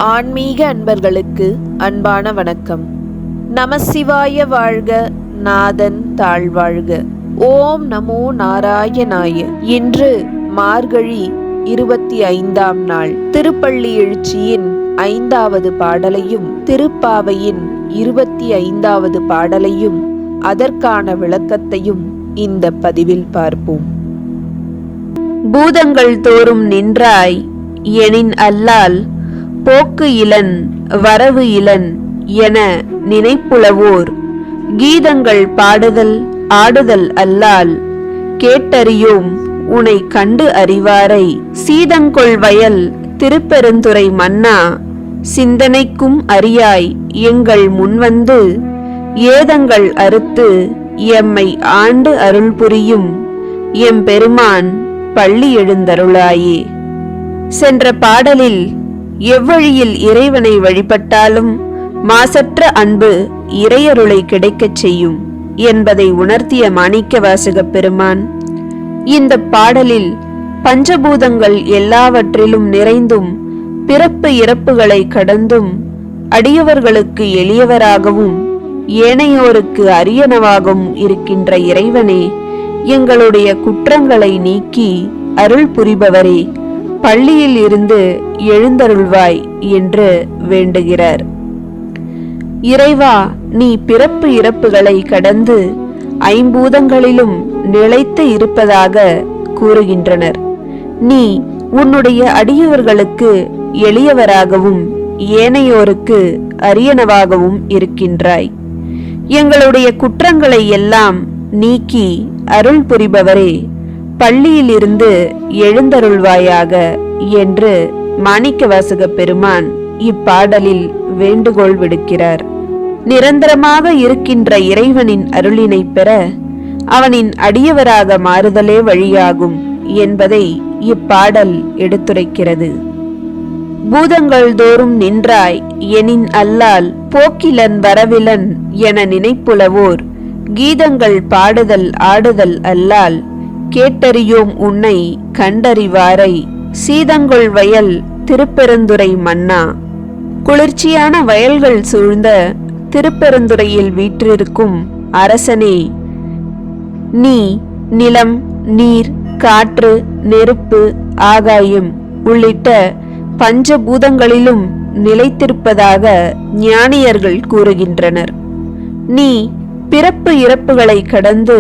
ஆன்மீக அன்பர்களுக்கு அன்பான வணக்கம். நமசிவாய வாழ்க, நாதன் தாழ்வாழ்க. ஓம் நமோ நாராயணாய. இன்று மார்கழி 25ஆம் நாள். திருப்பள்ளி எழுச்சியின் 5வது பாடலையும் திருப்பாவையின் 25வது பாடலையும் அதற்கான விளக்கத்தையும் இந்த பதிவில் பார்ப்போம். பூதங்கள் தோறும் நின்றாய் எனின் அல்லால் போக்கு இலன் வரவு இலன் என நினைப்புலவோர் கீதங்கள் பாடுதல் ஆடுதல் அல்லால் கேட்டறியோம் உனை கண்டு அறிவாரை. சீதங்கொள் வயல் திருப்பெருந்துறை மன்னா, சிந்தனைக்கும் அறியாய் எங்கள் முன்வந்து ஏதங்கள் அறுத்து எம்மை ஆண்டு அருள் புரியும் எம்பெருமான் பள்ளி எழுந்தருளாயே. சென்ற பாடலில் எவ்வழியில் இறைவனை வழிபட்டாலும் மாசற்ற அன்பு இறையருளை கிடைக்கச் செய்யும் என்பதை உணர்த்திய மாணிக்கவாசகப் பெருமான் இந்த பாடலில் பஞ்சபூதங்கள் எல்லாவற்றிலும் நிறைந்தும் பிறப்பு இறப்புகளை கடந்தும் அடியவர்களுக்கு எளியவராகவும் ஏனையோருக்கு அரியனவாகவும் இருக்கின்ற இறைவனே, எங்களுடைய குற்றங்களை நீக்கி அருள் புரிபவரே, பள்ளியில் இருந்து எழுந்தருள்வாய் என்று வேண்டுகிறார். இறைவா, நீ பிறப்பு இறப்புகளை கடந்து ஐம்பூதங்களிலும் நிலைத்து இருப்பதாக கூறுகின்றனர். நீ உன்னுடைய அடியவர்களுக்கு எளியவராகவும் ஏனையோருக்கு அரியனவாகவும் இருக்கின்றாய். எங்களுடைய குற்றங்களை எல்லாம் நீக்கி அருள் புரிபவரே, பள்ளியில் இருந்து எழுந்தருள்வாயாக என்று மாணிக்கவாசகப் பெருமான் இப்பாடலில் வேண்டுகோள் விடுக்கிறார். நிரந்தரமாக இருக்கின்ற இறைவனின் அருளினை பெற அவனின் அடியவராக மாறுதலே வழியாகும் என்பதை இப்பாடல் எடுத்துரைக்கிறது. பூதங்கள் தோறும் நின்றாய் எனின் அல்லால் போக்கிலன் வரவிலன் என நினைப்புலவோர் கீதங்கள் பாடுதல் ஆடுதல் அல்லால் கேட்டறியோம் உன்னை கண்டறிவாரை. சீதங்கொள் வயல் திருப்பெருந்துறை மன்னா, குளிர்ச்சியான வயல்கள் சூழ்ந்த திருப்பெருந்துறையில் வீற்றிருக்கும் அரசனே, நீ நிலம், நீர், காற்று, நெருப்பு, ஆகாயம் உள்ளிட்ட பஞ்சபூதங்களிலும் நிலைத்திருப்பதாக ஞானியர்கள் கூறுகின்றனர். நீ பிறப்பு இறப்புகளை கடந்து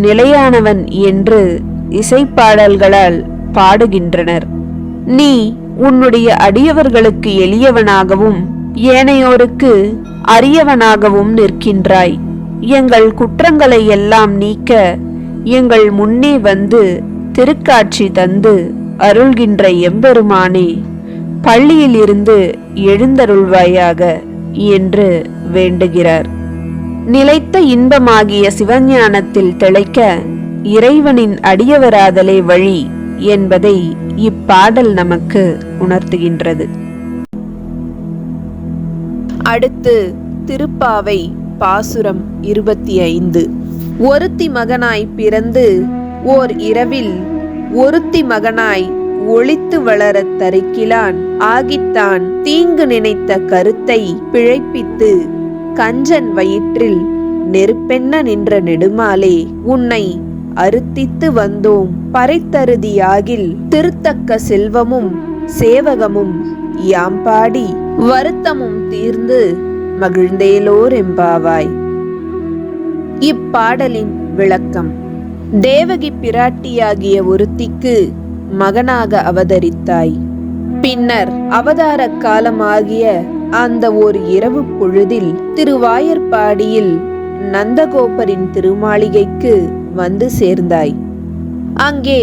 நிலையானவன் என்று இசைப்பாடல்களால் பாடுகின்றனர். நீ உன்னுடைய அடியவர்களுக்கு எளியவனாகவும் ஏனையோருக்கு அரியவனாகவும் நிற்கின்றாய். எங்கள் குற்றங்களை எல்லாம் நீக்க எங்கள் முன்னே வந்து திருக்காட்சி தந்து அருள்கின்ற எம்பெருமானே, பள்ளியில் இருந்து எழுந்தருள்வாயாக என்று வேண்டுகிறார். நிலைத்த இன்பமாகிய சிவஞானத்தில் திளைக்க இறைவனின் அடியவராதலே வழி என்பதை இப்பாடல் நமக்கு உணர்த்துகின்றது. அடுத்து திருப்பாவை பாசுரம் 25. ஒருத்தி மகனாய் பிறந்து ஓர் இரவில் ஒருத்தி மகனாய் ஒளித்து வளரத் தரிக்கிலான் ஆகித்தான் தீங்கு நினைத்த கருத்தை பிழைப்பித்து கஞ்சன் வயிற்றில் நெருப்பென்ன நின்ற நெடுமாலே, உன்னை அறுத்தித்து வந்தோம் பறைத்தருதியாகில் திருத்தக்க செல்வமும் சேவகமும் யாம்பாடி வருத்தமும் தீர்ந்து மகிழ்ந்தேலோர் எம்பாவாய். இப்பாடலின் விளக்கம். தேவகி பிராட்டியாகிய ஒருத்திக்கு மகனாக அவதரித்தாய். பின்னர் அவதார காலமாகிய அந்த ஓர் இரவு பொழுதில் திருவாயர்பாடியில் நந்தகோபரின் திருமாளிகைக்கு வந்து சேர்ந்தாய். அங்கே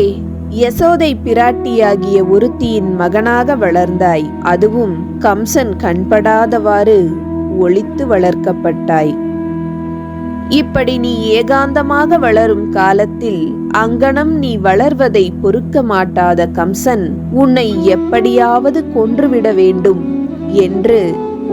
யசோதை பிராட்டியாகிய ஒருத்தியின் மகனாக வளர்ந்தாய். அதுவும் கம்சன் கண்படாதவாறு ஒளித்து வளர்க்கப்பட்டாய். இப்படி நீ ஏகாந்தமாக வளரும் காலத்தில் அங்கனம் நீ வளர்வதை பொறுக்க மாட்டாத கம்சன் உன்னை எப்படியாவது கொன்றுவிட வேண்டும் என்று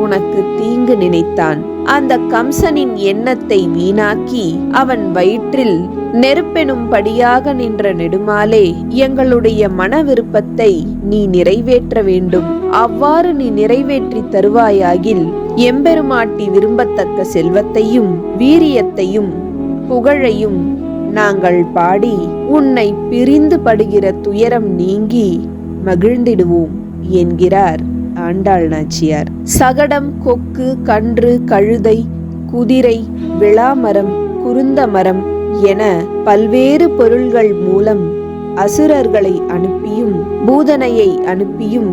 உனக்கு தீங்கு நினைத்தான். அந்த கம்சனின் எண்ணத்தை வீணாக்கி அவன் வயிற்றில் நெருப்பெனும் படியாக நின்ற நெடுமாலே, எங்களுடைய மன விருப்பத்தை நீ நிறைவேற்ற வேண்டும். அவ்வாறு நீ நிறைவேற்றி தருவாயாகில் எம்பெருமாட்டி விரும்பத்தக்க செல்வத்தையும் வீரியத்தையும் புகழையும் நாங்கள் பாடி உன்னை பிரிந்து படுகிற துயரம் நீங்கி மகிழ்ந்திடுவோம் என்கிறார் ஆண்டாள் நாச்சியார். சகடம், கொக்கு, கன்று, கழுதை, குதிரை, விளாமரம், குருந்த மரம் என பல்வேறு பொருள்கள் மூலம் அசுரர்களை அனுப்பியும் பூதனையை அனுப்பியும்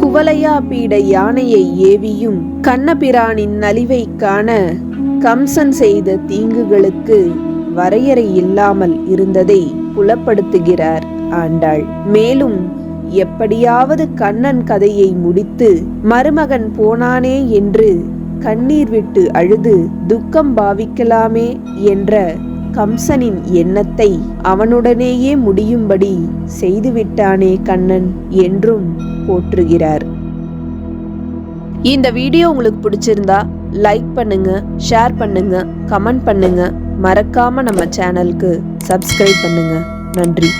குவலையா பீட யானையை ஏவியும் கண்ணபிரானின் நலிவை காண கம்சன் செய்த தீங்குகளுக்கு வரையறை இல்லாமல் இருந்ததை புலப்படுத்துகிறார் ஆண்டாள். மேலும் எப்படியாவது கண்ணன் கதையை முடித்து மருமகன் போனானே என்று கண்ணீர் விட்டு அழுது துக்கம் பாவிக்கலாமே என்ற கம்சனின் எண்ணத்தை அவனுடனேயே முடியும்படி செய்துவிட்டானே கண்ணன் என்றும் போற்றுகிறார். இந்த வீடியோ உங்களுக்கு பிடிச்சிருந்தா லைக் பண்ணுங்க, ஷேர் பண்ணுங்க, கமெண்ட் பண்ணுங்க. மறக்காம நம்ம சேனலுக்கு சப்ஸ்கிரைப் பண்ணுங்க. நன்றி.